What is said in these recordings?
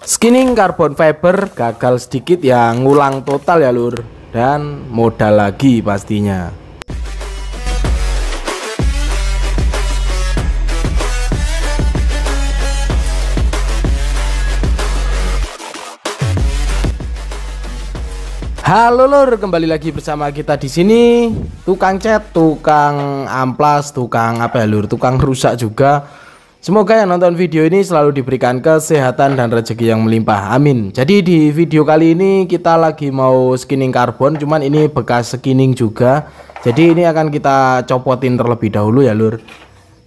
Skinning carbon fiber gagal sedikit ya, ngulang total ya lur, dan modal lagi pastinya. Halo lur, kembali lagi bersama kita di sini. Tukang cat, tukang amplas, tukang apa ya lur, tukang rusak juga. Semoga yang nonton video ini selalu diberikan kesehatan dan rezeki yang melimpah, amin. Jadi di video kali ini kita lagi mau skinning karbon, cuman ini bekas skinning juga. Jadi ini akan kita copotin terlebih dahulu ya lur.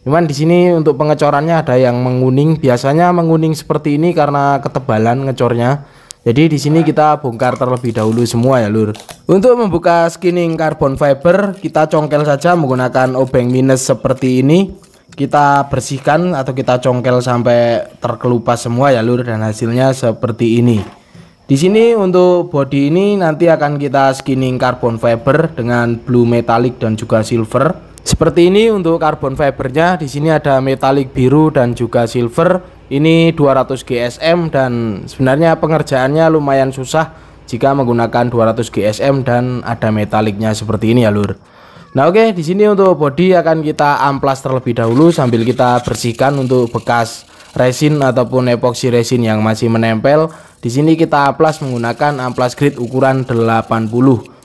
Cuman di sini untuk pengecorannya ada yang menguning. Biasanya menguning seperti ini karena ketebalan ngecornya. Jadi di sini kita bongkar terlebih dahulu semua ya lur. Untuk membuka skinning carbon fiber, kita congkel saja menggunakan obeng minus seperti ini. Kita bersihkan atau kita congkel sampai terkelupas semua ya lur, dan hasilnya seperti ini. Di sini untuk body ini nanti akan kita skinning carbon fiber dengan blue metallic dan juga silver. Seperti ini untuk carbon fibernya. Di sini ada metallic biru dan juga silver. Ini 200 GSM dan sebenarnya pengerjaannya lumayan susah jika menggunakan 200 GSM dan ada metallicnya seperti ini ya lur. Nah oke, di sini untuk body akan kita amplas terlebih dahulu sambil kita bersihkan untuk bekas resin ataupun epoxy resin yang masih menempel. Di sini kita amplas menggunakan amplas grid ukuran 80.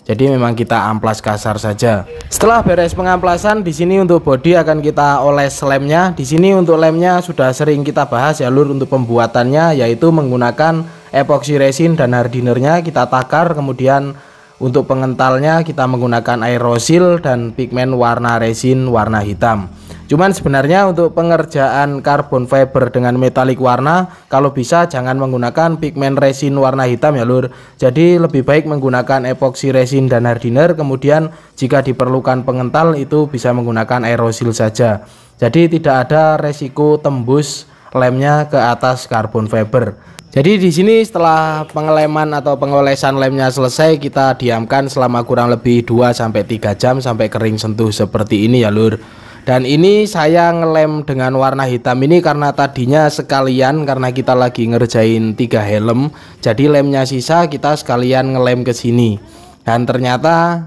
Jadi memang kita amplas kasar saja. Setelah beres pengamplasan, di sini untuk body akan kita oles lemnya. Di sini untuk lemnya sudah sering kita bahas ya lur untuk pembuatannya, yaitu menggunakan epoxy resin dan hardinernya kita takar, kemudian untuk pengentalnya kita menggunakan aerosil dan pigmen warna resin warna hitam. Cuman sebenarnya untuk pengerjaan carbon fiber dengan metalik warna, kalau bisa jangan menggunakan pigmen resin warna hitam ya lur. Jadi lebih baik menggunakan epoxy resin dan hardiner, kemudian jika diperlukan pengental itu bisa menggunakan aerosil saja. Jadi tidak ada resiko tembus lemnya ke atas carbon fiber. Jadi di sini setelah pengeleman atau pengolesan lemnya selesai, kita diamkan selama kurang lebih 2-3 jam sampai kering sentuh seperti ini ya lur. Dan ini saya ngelem dengan warna hitam ini karena tadinya sekalian, karena kita lagi ngerjain 3 helm. Jadi lemnya sisa kita sekalian ngelem ke sini. Dan ternyata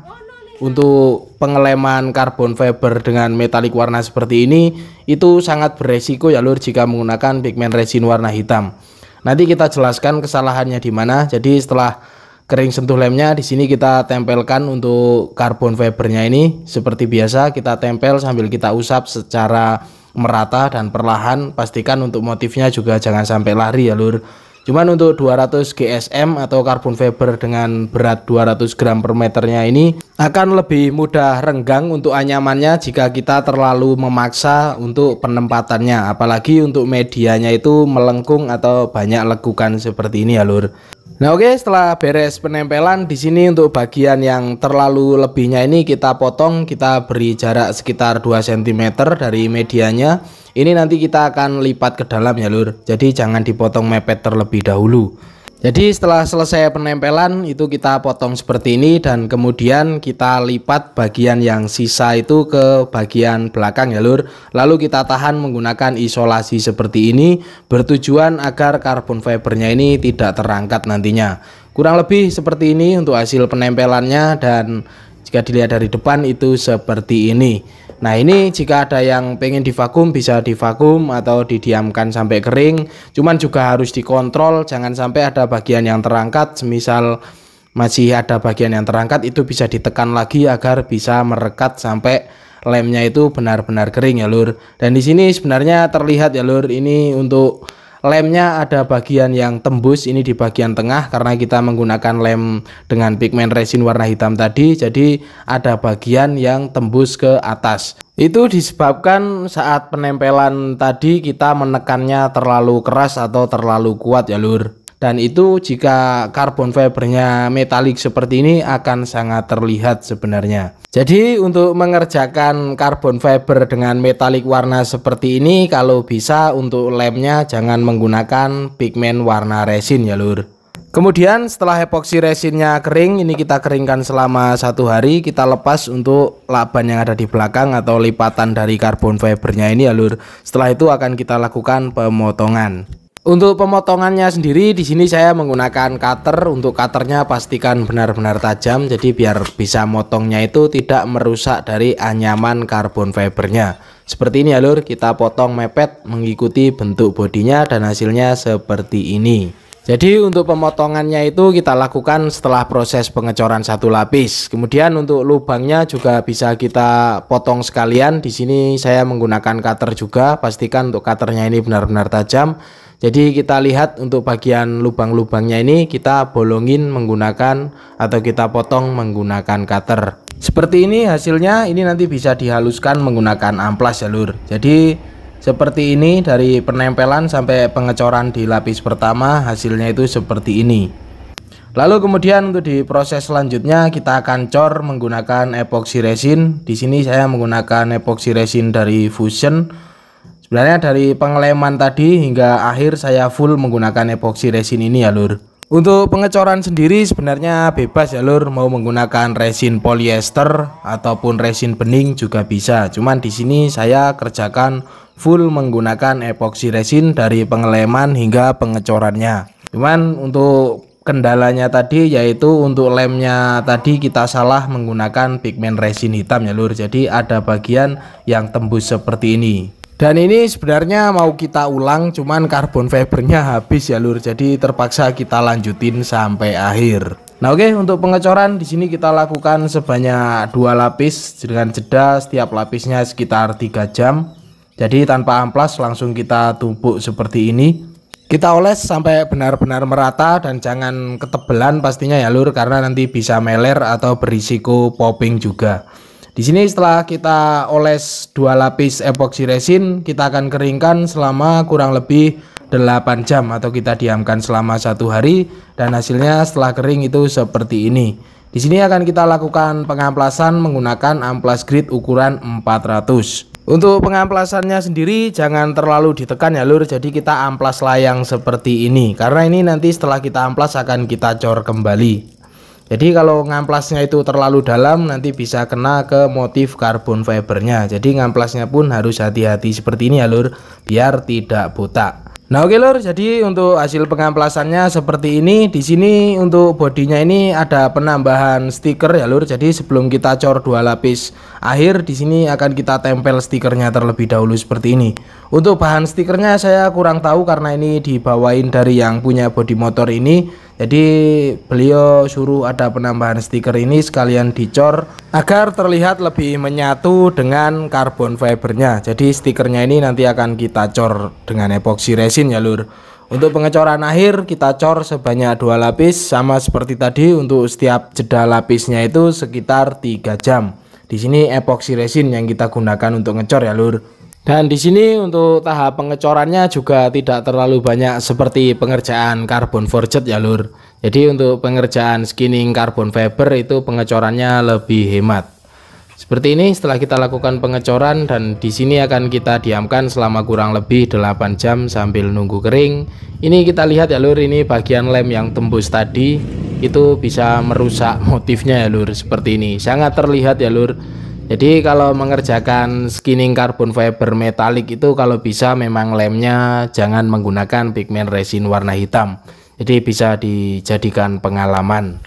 untuk pengeleman carbon fiber dengan metalik warna seperti ini itu sangat beresiko ya lur jika menggunakan pigmen resin warna hitam. Nanti kita jelaskan kesalahannya di mana. Jadi setelah kering sentuh lemnya, di sini kita tempelkan untuk carbon fibernya ini seperti biasa, kita tempel sambil kita usap secara merata dan perlahan. Pastikan untuk motifnya juga jangan sampai lari ya lur. Cuman untuk 200 GSM atau carbon fiber dengan berat 200 gram per meternya ini akan lebih mudah renggang untuk anyamannya jika kita terlalu memaksa untuk penempatannya, apalagi untuk medianya itu melengkung atau banyak lekukan seperti ini ya lur. Nah oke, setelah beres penempelan, di sini untuk bagian yang terlalu lebihnya ini kita potong, kita beri jarak sekitar 2 cm dari medianya. Ini nanti kita akan lipat ke dalam ya lur. Jadi jangan dipotong mepet terlebih dahulu. Jadi setelah selesai penempelan itu kita potong seperti ini, dan kemudian kita lipat bagian yang sisa itu ke bagian belakang ya lur. Lalu kita tahan menggunakan isolasi seperti ini, bertujuan agar carbon fibernya ini tidak terangkat nantinya. Kurang lebih seperti ini untuk hasil penempelannya, dan jika dilihat dari depan itu seperti ini. Nah ini jika ada yang pengen divakum bisa divakum atau didiamkan sampai kering. Cuman juga harus dikontrol jangan sampai ada bagian yang terangkat. Semisal masih ada bagian yang terangkat itu bisa ditekan lagi agar bisa merekat sampai lemnya itu benar-benar kering ya lur. Dan di sini sebenarnya terlihat ya lur, ini untuk lemnya ada bagian yang tembus ini di bagian tengah karena kita menggunakan lem dengan pigmen resin warna hitam tadi. Jadi ada bagian yang tembus ke atas. Itu disebabkan saat penempelan tadi kita menekannya terlalu keras atau terlalu kuat ya lur. Dan itu jika carbon fibernya metalik seperti ini akan sangat terlihat sebenarnya. Jadi untuk mengerjakan carbon fiber dengan metalik warna seperti ini, kalau bisa untuk lemnya jangan menggunakan pigmen warna resin ya lur. Kemudian setelah epoxy resinnya kering, ini kita keringkan selama 1 hari. Kita lepas untuk laban yang ada di belakang atau lipatan dari carbon fibernya ini ya lur. Setelah itu akan kita lakukan pemotongan. Untuk pemotongannya sendiri di sini saya menggunakan cutter. Untuk cutternya pastikan benar-benar tajam, jadi biar bisa motongnya itu tidak merusak dari anyaman karbon fibernya. Seperti ini ya lur, kita potong mepet mengikuti bentuk bodinya dan hasilnya seperti ini. Jadi untuk pemotongannya itu kita lakukan setelah proses pengecoran satu lapis. Kemudian untuk lubangnya juga bisa kita potong sekalian. Di sini saya menggunakan cutter juga. Pastikan untuk cutternya ini benar-benar tajam. Jadi kita lihat untuk bagian lubang-lubangnya ini kita bolongin menggunakan atau kita potong menggunakan cutter. Seperti ini hasilnya. Ini nanti bisa dihaluskan menggunakan amplas ya lur. Jadi seperti ini dari penempelan sampai pengecoran di lapis pertama, hasilnya itu seperti ini. Lalu kemudian untuk di proses selanjutnya kita akan cor menggunakan epoxy resin. Di sini saya menggunakan epoxy resin dari Fusion. Sebenarnya dari pengeleman tadi hingga akhir saya full menggunakan epoxy resin ini ya lur. Untuk pengecoran sendiri sebenarnya bebas ya lur, mau menggunakan resin polyester ataupun resin bening juga bisa. Cuman di sini saya kerjakan full menggunakan epoxy resin dari pengeleman hingga pengecorannya. Cuman untuk kendalanya tadi yaitu untuk lemnya tadi kita salah menggunakan pigmen resin hitam ya lur. Jadi ada bagian yang tembus seperti ini. Dan ini sebenarnya mau kita ulang, cuman karbon fibernya habis ya lur. Jadi terpaksa kita lanjutin sampai akhir. Nah oke, untuk pengecoran di sini kita lakukan sebanyak 2 lapis dengan jeda setiap lapisnya sekitar 3 jam. Jadi tanpa amplas langsung kita tumbuk seperti ini. Kita oles sampai benar-benar merata dan jangan ketebelan pastinya ya lur, karena nanti bisa meler atau berisiko popping juga. Di sini setelah kita oles 2 lapis epoxy resin, kita akan keringkan selama kurang lebih 8 jam atau kita diamkan selama 1 hari, dan hasilnya setelah kering itu seperti ini. Di sini akan kita lakukan pengamplasan menggunakan amplas grit ukuran 400. Untuk pengamplasannya sendiri jangan terlalu ditekan ya lur, jadi kita amplas layang seperti ini, karena ini nanti setelah kita amplas akan kita cor kembali. Jadi kalau ngamplasnya itu terlalu dalam nanti bisa kena ke motif karbon fibernya. Jadi ngamplasnya pun harus hati-hati seperti ini ya lur, biar tidak botak. Nah oke lur, jadi untuk hasil pengamplasannya seperti ini. Di sini untuk bodinya ini ada penambahan stiker ya lur. Jadi sebelum kita cor 2 lapis akhir, di sini akan kita tempel stikernya terlebih dahulu seperti ini. Untuk bahan stikernya saya kurang tahu karena ini dibawain dari yang punya bodi motor ini. Jadi beliau suruh ada penambahan stiker ini sekalian dicor agar terlihat lebih menyatu dengan karbon fibernya. Jadi stikernya ini nanti akan kita cor dengan epoxy resin ya lur. Untuk pengecoran akhir kita cor sebanyak 2 lapis sama seperti tadi. Untuk setiap jeda lapisnya itu sekitar 3 jam. Di sini epoxy resin yang kita gunakan untuk ngecor ya lur. Dan di sini untuk tahap pengecorannya juga tidak terlalu banyak seperti pengerjaan karbon forged ya lur. Jadi untuk pengerjaan skinning karbon fiber itu pengecorannya lebih hemat. Seperti ini setelah kita lakukan pengecoran, dan di sini akan kita diamkan selama kurang lebih 8 jam sambil nunggu kering. Ini kita lihat ya lur, ini bagian lem yang tembus tadi itu bisa merusak motifnya ya lur, seperti ini. Sangat terlihat ya lur. Jadi kalau mengerjakan skinning karbon fiber metalik itu kalau bisa memang lemnya jangan menggunakan pigmen resin warna hitam. Jadi bisa dijadikan pengalaman.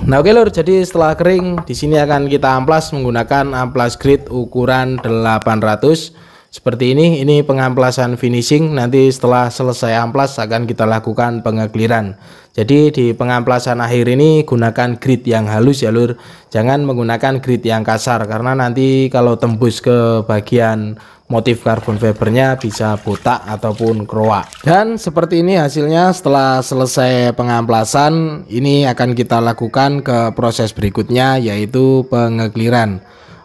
Nah oke lur, jadi setelah kering di sini akan kita amplas menggunakan amplas grit ukuran 800. Seperti ini pengamplasan finishing. Nanti setelah selesai amplas akan kita lakukan pengekliran. Jadi di pengamplasan akhir ini gunakan grit yang halus ya lur. Jangan menggunakan grit yang kasar, karena nanti kalau tembus ke bagian motif karbon fibernya bisa botak ataupun kroak. Dan seperti ini hasilnya setelah selesai pengamplasan. Ini akan kita lakukan ke proses berikutnya, yaitu pengekliran.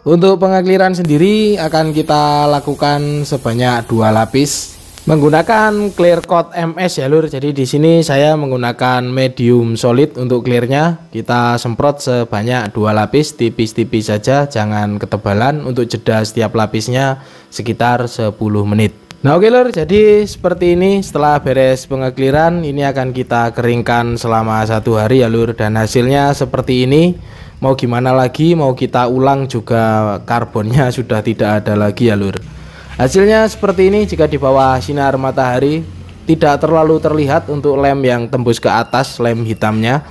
Untuk pengekliran sendiri akan kita lakukan sebanyak 2 lapis menggunakan clear coat MS ya lur. Jadi di sini saya menggunakan medium solid untuk clearnya. Kita semprot sebanyak 2 lapis, tipis-tipis saja, jangan ketebalan. Untuk jeda setiap lapisnya sekitar 10 menit. Nah oke lur, jadi seperti ini setelah beres pengekliran ini akan kita keringkan selama 1 hari ya lur, dan hasilnya seperti ini. Mau gimana lagi, mau kita ulang juga karbonnya sudah tidak ada lagi ya lur. Hasilnya seperti ini jika di bawah sinar matahari. tidak terlalu terlihat untuk lem yang tembus ke atas, lem hitamnya.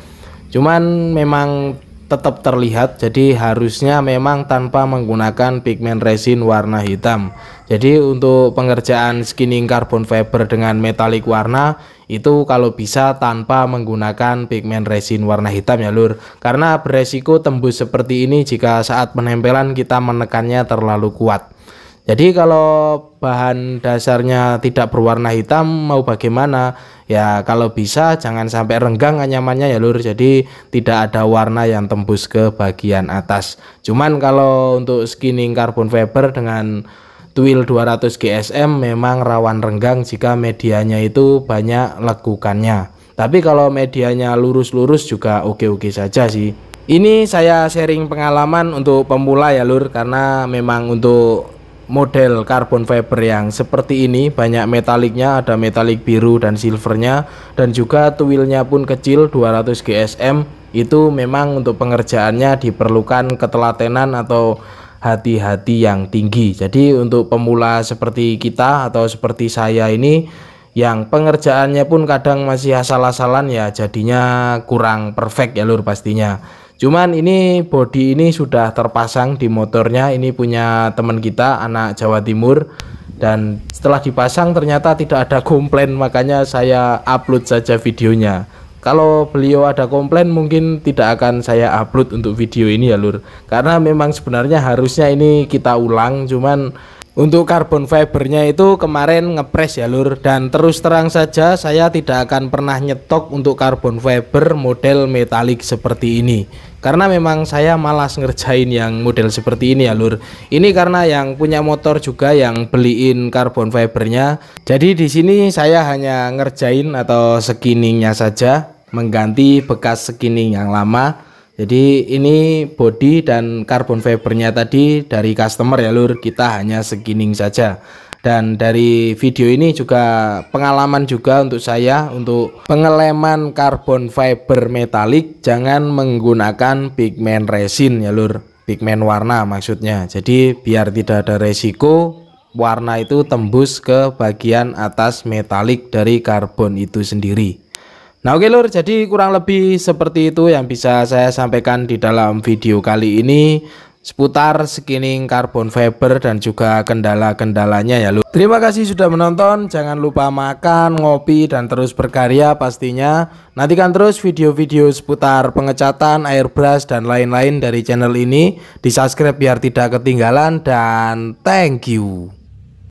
Cuman memang tetap terlihat, jadi harusnya memang tanpa menggunakan pigmen resin warna hitam. Jadi untuk pengerjaan skinning carbon fiber dengan metalik warna itu kalau bisa tanpa menggunakan pigmen resin warna hitam ya lur, karena beresiko tembus seperti ini jika saat penempelan kita menekannya terlalu kuat. Jadi kalau bahan dasarnya tidak berwarna hitam mau bagaimana ya, kalau bisa jangan sampai renggang anyamannya ya lur, jadi tidak ada warna yang tembus ke bagian atas. Cuman kalau untuk skinning carbon fiber dengan tuil 200 GSM memang rawan renggang jika medianya itu banyak lekukannya. Tapi kalau medianya lurus-lurus juga oke-oke saja sih. Ini saya sharing pengalaman untuk pemula ya lur, karena memang untuk model carbon fiber yang seperti ini banyak metaliknya, ada metalik biru dan silvernya, dan juga tuilnya pun kecil 200 GSM. Itu memang untuk pengerjaannya diperlukan ketelatenan atau hati-hati yang tinggi. Jadi untuk pemula seperti kita atau seperti saya ini yang pengerjaannya pun kadang masih asal-asalan ya, jadinya kurang perfect ya lur pastinya. Cuman ini body ini sudah terpasang di motornya, ini punya teman kita anak Jawa Timur, dan setelah dipasang ternyata tidak ada komplain, makanya saya upload saja videonya. Kalau beliau ada komplain mungkin tidak akan saya upload untuk video ini ya lur, karena memang sebenarnya harusnya ini kita ulang, cuman untuk carbon fibernya itu kemarin ngepres ya lur. Dan terus terang saja saya tidak akan pernah nyetok untuk carbon fiber model metalik seperti ini, karena memang saya malas ngerjain yang model seperti ini ya lur. Ini karena yang punya motor juga yang beliin carbon fibernya, jadi di sini saya hanya ngerjain atau skinningnya saja, mengganti bekas skinning yang lama. Jadi ini body dan carbon fibernya tadi dari customer ya lur, kita hanya skinning saja. Dan dari video ini juga pengalaman juga untuk saya, untuk pengeleman carbon fiber metalik jangan menggunakan pigmen resin ya lur, pigmen warna maksudnya. Jadi biar tidak ada resiko warna itu tembus ke bagian atas metalik dari karbon itu sendiri. Nah oke lur, jadi kurang lebih seperti itu yang bisa saya sampaikan di dalam video kali ini seputar skinning carbon fiber dan juga kendala-kendalanya ya lur. Terima kasih sudah menonton, jangan lupa makan, ngopi, dan terus berkarya pastinya. Nantikan terus video-video seputar pengecatan, airbrush, dan lain-lain dari channel ini. Di subscribe biar tidak ketinggalan, dan thank you.